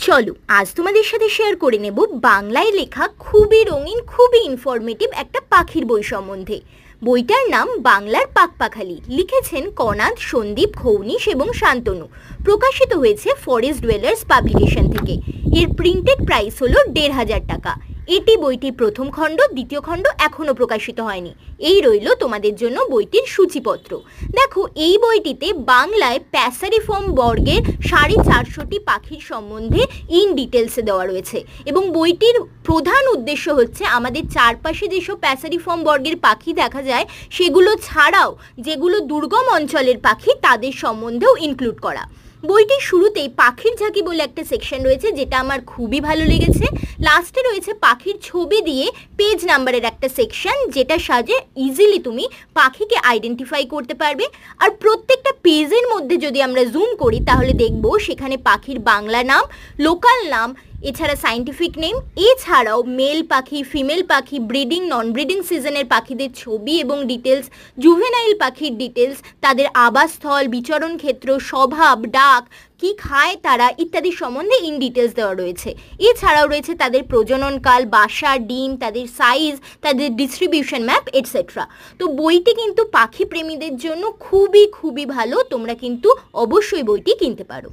চলো আজ তোমাদের সাথে শেয়ার করে নেব বাংলায় লেখা খুবই রঙিন খুবই ইনফরমেটিভ একটা পাখির বই সম্বন্ধে। বইটার নাম বাংলার পাখপাখালি, লিখেছেন কনাদ, সন্দীপ, খৌনিশ এবং শান্তনু। প্রকাশিত হয়েছে ফরেস্ট ডুয়েলার্স পাবলিকেশন থেকে। এর প্রিন্টেড প্রাইস হলো ১৫০০ টাকা। এটি বইটির প্রথম খণ্ড, দ্বিতীয় খণ্ড এখনও প্রকাশিত হয়নি। এই রইল তোমাদের জন্য বইটির সূচিপত্র। দেখো, এই বইটিতে বাংলায় প্যাসারিফর্ম বর্গের ৪৫০টি পাখির সম্বন্ধে ইন ডিটেলসে দেওয়া রয়েছে এবং বইটির প্রধান উদ্দেশ্য হচ্ছে আমাদের চারপাশে যেসব প্যাসারিফর্ম বর্গের পাখি দেখা যায় সেগুলো ছাড়াও যেগুলো দুর্গম অঞ্চলের পাখি তাদের সম্বন্ধেও ইনক্লুড করা। বইটির শুরুতেই পাখির ঝাঁকি বলে একটা সেকশন রয়েছে, যেটা আমার খুবই ভালো লেগেছে। লাস্টে রয়েছে পাখির ছবি দিয়ে পেজ নাম্বারের একটা সেকশন, যেটা সাজে ইজিলি তুমি পাখিকে আইডেন্টিফাই করতে পারবে। আর প্রত্যেকটা পেজের মধ্যে যদি আমরা জুম করি তাহলে দেখব সেখানে পাখির বাংলা নাম, লোকাল নাম, এছাড়া সায়েন্টিফিক নেম, এছাড়াও মেল পাখি, ফিমেল পাখি, ব্রিডিং নন ব্রিডিং সিজনের পাখিদের ছবি এবং ডিটেলস, জুভেনাইল পাখির ডিটেলস, তাদের আবাসস্থল, বিচরণ ক্ষেত্র, স্বভাব, ডাক, কি খায় তারা ইত্যাদি সম্বন্ধে ইন ডিটেলস দেওয়া রয়েছে। এছাড়াও রয়েছে তাদের প্রজননকাল, বাসা, ডিম, তাদের সাইজ, তাদের ডিস্ট্রিবিউশন ম্যাপ এটসেট্রা। তো বইটি কিন্তু পাখি প্রেমীদের জন্য খুবই খুবই ভালো। তোমরা কিন্তু অবশ্যই বইটি কিনতে পারো।